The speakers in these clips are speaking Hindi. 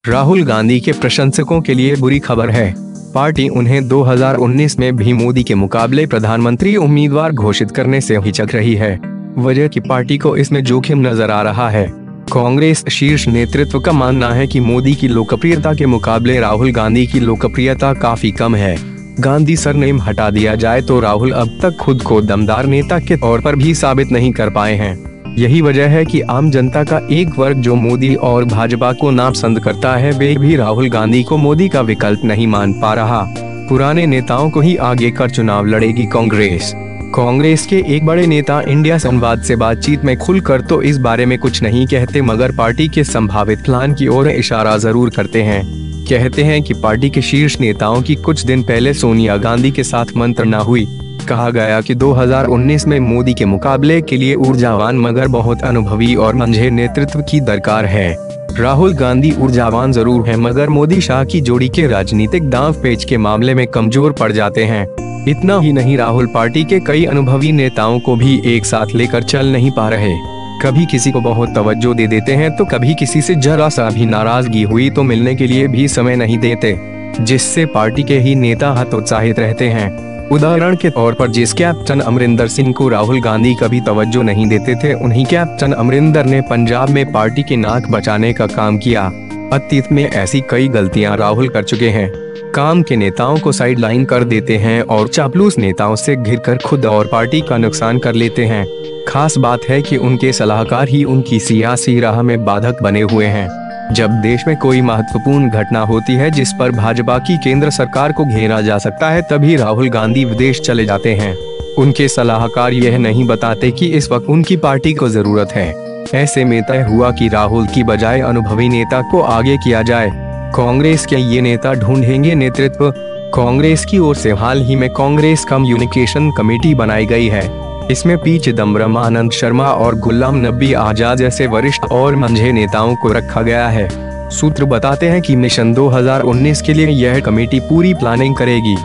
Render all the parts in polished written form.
राहुल गांधी के प्रशंसकों के लिए बुरी खबर है। पार्टी उन्हें 2019 में भी मोदी के मुकाबले प्रधानमंत्री उम्मीदवार घोषित करने से हिचक रही है। वजह कि पार्टी को इसमें जोखिम नजर आ रहा है। कांग्रेस शीर्ष नेतृत्व का मानना है कि मोदी की लोकप्रियता के मुकाबले राहुल गांधी की लोकप्रियता काफी कम है। गांधी सरनेम हटा दिया जाए तो राहुल अब तक खुद को दमदार नेता के तौर पर भी साबित नहीं कर पाए हैं। यही वजह है कि आम जनता का एक वर्ग जो मोदी और भाजपा को नापसंद करता है, वे भी राहुल गांधी को मोदी का विकल्प नहीं मान पा रहा। पुराने नेताओं को ही आगे कर चुनाव लड़ेगी कांग्रेस। कांग्रेस के एक बड़े नेता इंडिया संवाद से बातचीत में खुलकर तो इस बारे में कुछ नहीं कहते, मगर पार्टी के संभावित प्लान की ओर इशारा जरूर करते हैं। कहते हैं कि पार्टी के शीर्ष नेताओं की कुछ दिन पहले सोनिया गांधी के साथ मंत्रणा हुई। कहा गया कि 2019 में मोदी के मुकाबले के लिए ऊर्जावान मगर बहुत अनुभवी और मंझे नेतृत्व की दरकार है। राहुल गांधी ऊर्जावान जरूर है, मगर मोदी शाह की जोड़ी के राजनीतिक दांव पेच के मामले में कमजोर पड़ जाते हैं। इतना ही नहीं, राहुल पार्टी के कई अनुभवी नेताओं को भी एक साथ लेकर चल नहीं पा रहे। कभी किसी को बहुत तवज्जो दे देते हैं तो कभी किसी से जरा सा भी नाराजगी हुई तो मिलने के लिए भी समय नहीं देते, जिससे पार्टी के ही नेता हतोत्साहित रहते हैं। उदाहरण के तौर पर जिस कैप्टन अमरिंदर सिंह को राहुल गांधी कभी तवज्जो नहीं देते थे, उन्हीं कैप्टन अमरिंदर ने पंजाब में पार्टी की नाक बचाने का काम किया। अतीत में ऐसी कई गलतियां राहुल कर चुके हैं। काम के नेताओं को साइडलाइन कर देते हैं और चापलूस नेताओं से घिरकर खुद और पार्टी का नुकसान कर लेते हैं। खास बात है कि उनके सलाहकार ही उनकी सियासी राह में बाधक बने हुए हैं। जब देश में कोई महत्वपूर्ण घटना होती है जिस पर भाजपा की केंद्र सरकार को घेरा जा सकता है, तभी राहुल गांधी विदेश चले जाते हैं। उनके सलाहकार यह नहीं बताते कि इस वक्त उनकी पार्टी को जरूरत है। ऐसे में तय हुआ कि राहुल की बजाय अनुभवी नेता को आगे किया जाए। कांग्रेस के ये नेता ढूंढेंगे नेतृत्व। कांग्रेस की ओर से हाल ही में कांग्रेस कम्युनिकेशन कमेटी बनाई गई है। इसमें पी चिदम्बरम, आनंद शर्मा और गुलाम नबी आजाद जैसे वरिष्ठ और मंझे नेताओं को रखा गया है। सूत्र बताते हैं कि मिशन 2019 के लिए यह कमेटी पूरी प्लानिंग करेगी।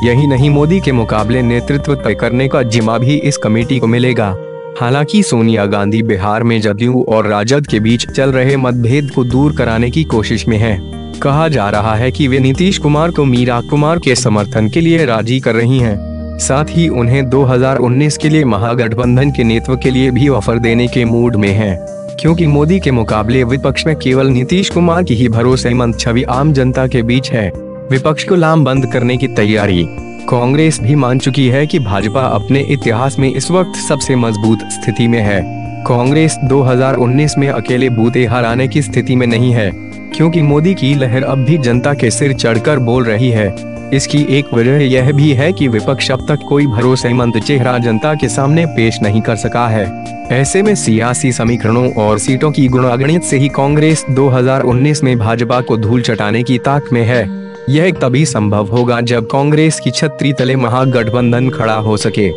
यही नहीं, मोदी के मुकाबले नेतृत्व तय करने का जिम्मा भी इस कमेटी को मिलेगा। हालांकि सोनिया गांधी बिहार में जदयू और राजद के बीच चल रहे मतभेद को दूर कराने की कोशिश में है। कहा जा रहा है कि वे नीतीश कुमार को मीरा कुमार के समर्थन के लिए राजी कर रही हैं। साथ ही उन्हें 2019 के लिए महागठबंधन के नेतृत्व के लिए भी ऑफर देने के मूड में है, क्योंकि मोदी के मुकाबले विपक्ष में केवल नीतीश कुमार की ही भरोसेमंद छवि आम जनता के बीच है। विपक्ष को लामबंद करने की तैयारी कांग्रेस भी मान चुकी है कि भाजपा अपने इतिहास में इस वक्त सबसे मजबूत स्थिति में है। कांग्रेस 2019 में अकेले बूते हराने की स्थिति में नहीं है, क्योंकि मोदी की लहर अब भी जनता के सिर चढ़कर बोल रही है। इसकी एक वजह यह भी है कि विपक्ष अब तक कोई भरोसेमंद चेहरा जनता के सामने पेश नहीं कर सका है। ऐसे में सियासी समीकरणों और सीटों की गुणागणित से ही कांग्रेस 2019 में भाजपा को धूल चटाने की ताक में है। यह तभी संभव होगा जब कांग्रेस की छतरी तले महागठबंधन खड़ा हो सके।